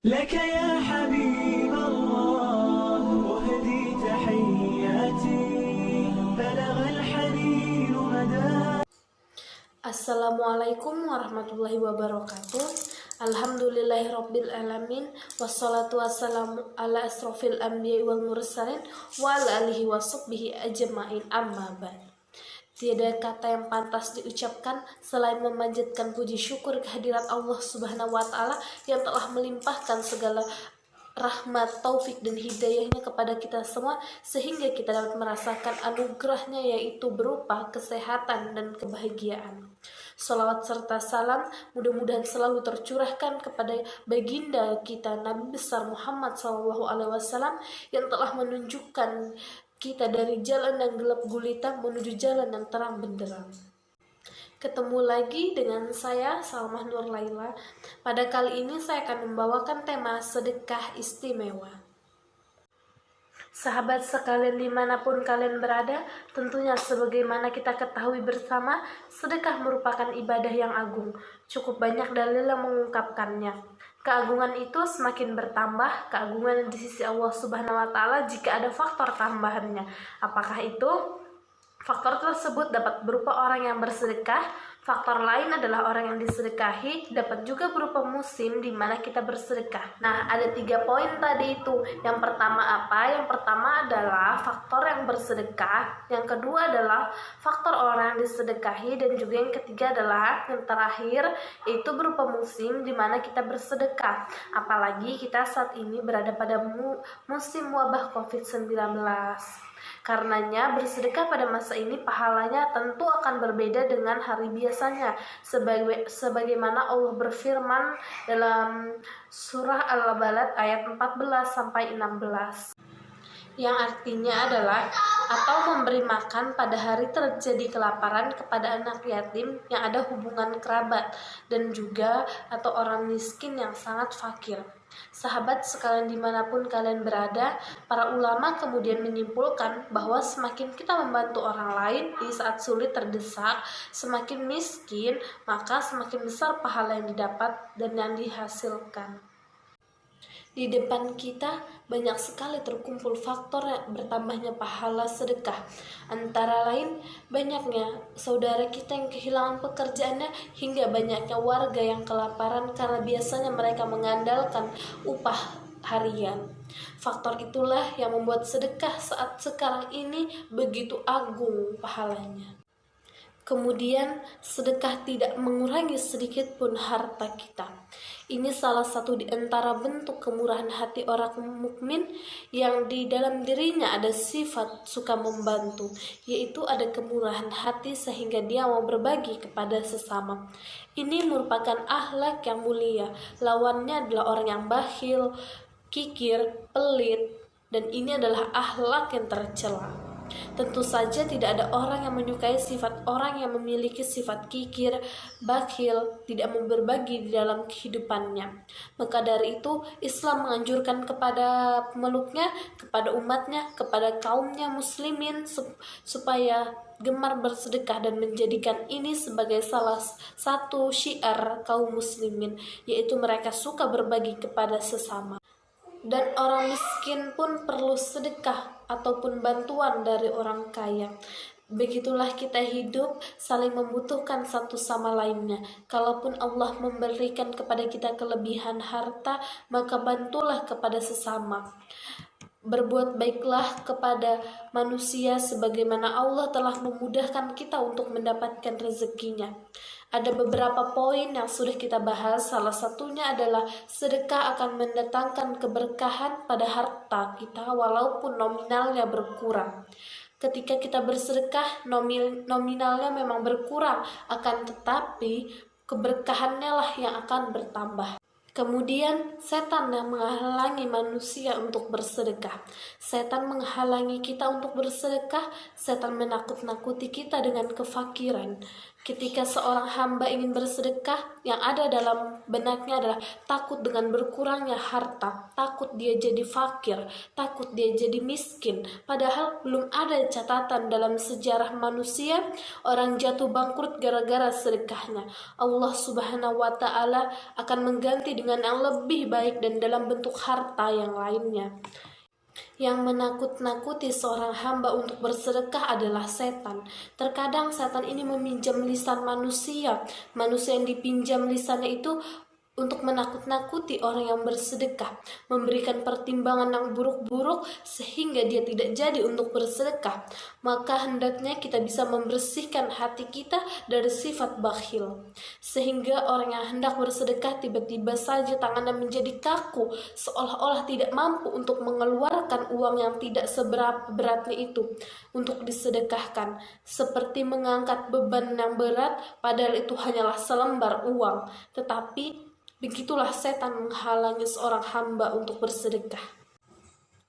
لك يا حبيب الله أهدي تحياتي بلغ الحنين مدى. Assalamualaikum warahmatullahi wabarakatuh. Alhamdulillahirabbil alamin wassalatu wassalamu ala asrofil anbiya'i wal mursalin wa ala alihi washabbihi ajmain, amma ba'd. Tiada kata yang pantas diucapkan selain memanjatkan puji syukur kehadirat Allah Subhanahu wa taala yang telah melimpahkan segala rahmat, taufik dan hidayahnya kepada kita semua sehingga kita dapat merasakan anugerahnya, yaitu berupa kesehatan dan kebahagiaan. Salawat serta salam mudah-mudahan selalu tercurahkan kepada baginda kita Nabi besar Muhammad SAW yang telah menunjukkan kita dari jalan yang gelap gulita menuju jalan yang terang benderang. Ketemu lagi dengan saya, Salmah Nur Laila. Pada kali ini saya akan membawakan tema sedekah istimewa. Sahabat sekalian dimanapun kalian berada, tentunya sebagaimana kita ketahui bersama, sedekah merupakan ibadah yang agung. Cukup banyak dalil yang mengungkapkannya. Keagungan itu semakin bertambah, keagungan di sisi Allah Subhanahu wa taala jika ada faktor tambahannya. Apakah itu? Faktor tersebut dapat berupa orang yang bersedekah, faktor lain adalah orang yang disedekahi, dapat juga berupa musim di mana kita bersedekah. Nah, ada 3 poin tadi itu. Yang pertama apa? Yang pertama adalah faktor yang bersedekah, yang kedua adalah faktor orang yang disedekahi, dan juga yang ketiga adalah yang terakhir, itu berupa musim di mana kita bersedekah. Apalagi kita saat ini berada pada musim wabah COVID-19. Karenanya bersedekah pada masa ini pahalanya tentu akan berbeda dengan hari biasanya, sebagaimana Allah berfirman dalam surah Al-Balad ayat 14-16, yang artinya adalah atau memberi makan pada hari terjadi kelaparan kepada anak yatim yang ada hubungan kerabat, dan juga atau orang miskin yang sangat fakir. Sahabat sekalian dimanapun kalian berada, para ulama kemudian menyimpulkan bahwa semakin kita membantu orang lain di saat sulit terdesak, semakin miskin, maka semakin besar pahala yang didapat dan yang dihasilkan. Di depan kita banyak sekali terkumpul faktor bertambahnya pahala sedekah. Antara lain banyaknya saudara kita yang kehilangan pekerjaannya, hingga banyaknya warga yang kelaparan karena biasanya mereka mengandalkan upah harian. Faktor itulah yang membuat sedekah saat sekarang ini begitu agung pahalanya. Kemudian sedekah tidak mengurangi sedikit pun harta kita. Ini salah satu di antara bentuk kemurahan hati orang mukmin yang di dalam dirinya ada sifat suka membantu, yaitu ada kemurahan hati sehingga dia mau berbagi kepada sesama. Ini merupakan akhlak yang mulia. Lawannya adalah orang yang bakhil, kikir, pelit, dan ini adalah akhlak yang tercela. Tentu saja tidak ada orang yang menyukai sifat orang yang memiliki sifat kikir, bakhil, tidak mau berbagi di dalam kehidupannya. Maka dari itu Islam menganjurkan kepada pemeluknya, kepada umatnya, kepada kaumnya muslimin supaya gemar bersedekah dan menjadikan ini sebagai salah satu syiar kaum muslimin, yaitu mereka suka berbagi kepada sesama. Dan orang miskin pun perlu sedekah ataupun bantuan dari orang kaya. Begitulah kita hidup, saling membutuhkan satu sama lainnya. Kalaupun Allah memberikan kepada kita kelebihan harta, maka bantulah kepada sesama. Berbuat baiklah kepada manusia sebagaimana Allah telah memudahkan kita untuk mendapatkan rezekinya. Ada beberapa poin yang sudah kita bahas. Salah satunya adalah sedekah akan mendatangkan keberkahan pada harta kita walaupun nominalnya berkurang. Ketika kita bersedekah, nominalnya memang berkurang, akan tetapi keberkahannya lah yang akan bertambah. Kemudian setan yang menghalangi manusia untuk bersedekah. Setan menghalangi kita untuk bersedekah. Setan menakut-nakuti kita dengan kefakiran. Ketika seorang hamba ingin bersedekah, yang ada dalam benaknya adalah takut dengan berkurangnya harta, takut dia jadi fakir, takut dia jadi miskin. Padahal belum ada catatan dalam sejarah manusia orang jatuh bangkrut gara-gara sedekahnya. Allah Subhanahu wa Ta'ala akan mengganti dengan yang lebih baik dan dalam bentuk harta yang lainnya. Yang menakut-nakuti seorang hamba untuk bersedekah adalah setan. Terkadang setan ini meminjam lisan manusia. Manusia yang dipinjam lisannya itu untuk menakut-nakuti orang yang bersedekah, memberikan pertimbangan yang buruk-buruk sehingga dia tidak jadi untuk bersedekah. Maka hendaknya kita bisa membersihkan hati kita dari sifat bakhil, sehingga orang yang hendak bersedekah tiba-tiba saja tangannya menjadi kaku, seolah-olah tidak mampu untuk mengeluarkan uang yang tidak seberapa beratnya itu untuk disedekahkan, seperti mengangkat beban yang berat padahal itu hanyalah selembar uang. Tetapi begitulah setan menghalangi seorang hamba untuk bersedekah.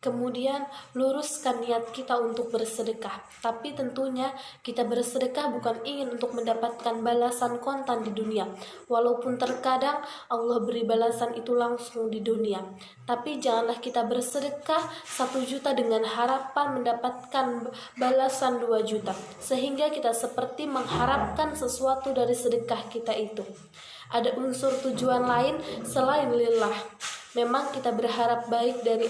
Kemudian luruskan niat kita untuk bersedekah. Tapi tentunya kita bersedekah bukan ingin untuk mendapatkan balasan kontan di dunia. Walaupun terkadang Allah beri balasan itu langsung di dunia. Tapi janganlah kita bersedekah 1 juta dengan harapan mendapatkan balasan 2 juta. Sehingga kita seperti mengharapkan sesuatu dari sedekah kita itu. Ada unsur tujuan lain selain lillah. Memang kita berharap baik dari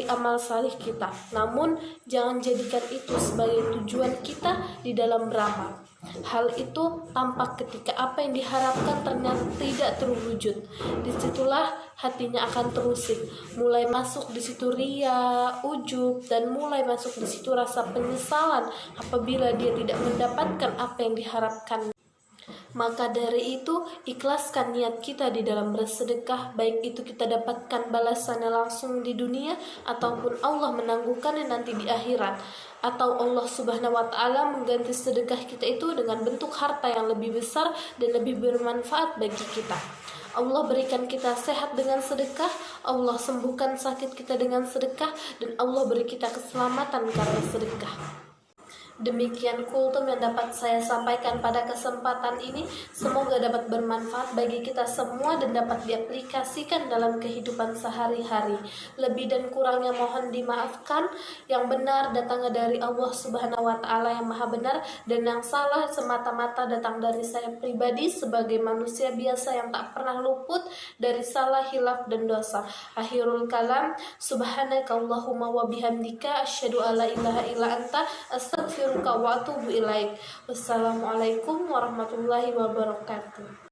amal salih kita. Namun jangan jadikan itu sebagai tujuan kita di dalam beramal. Hal itu tampak ketika apa yang diharapkan ternyata tidak terwujud. Disitulah hatinya akan terusik. Mulai masuk di situ ria, ujub, dan mulai masuk di situ rasa penyesalan apabila dia tidak mendapatkan apa yang diharapkan. Maka dari itu, ikhlaskan niat kita di dalam bersedekah, baik itu kita dapatkan balasannya langsung di dunia, ataupun Allah menangguhkannya nanti di akhirat. Atau Allah Subhanahu wa Ta'ala mengganti sedekah kita itu dengan bentuk harta yang lebih besar dan lebih bermanfaat bagi kita. Allah berikan kita sehat dengan sedekah, Allah sembuhkan sakit kita dengan sedekah, dan Allah beri kita keselamatan karena sedekah. Demikian kultum yang dapat saya sampaikan pada kesempatan ini. Semoga dapat bermanfaat bagi kita semua dan dapat diaplikasikan dalam kehidupan sehari-hari. Lebih dan kurangnya mohon dimaafkan. Yang benar datangnya dari Allah Subhanahu wa Ta'ala yang Maha Benar, dan yang salah semata-mata datang dari saya pribadi sebagai manusia biasa yang tak pernah luput dari salah, hilaf, dan dosa. Akhirul kalam, subhanakallahumma wa bihamdika asyhadu alla ilaha illa anta astaghfiruka wa atubu ilaik. Wassalamualaikum warahmatullahi wabarakatuh.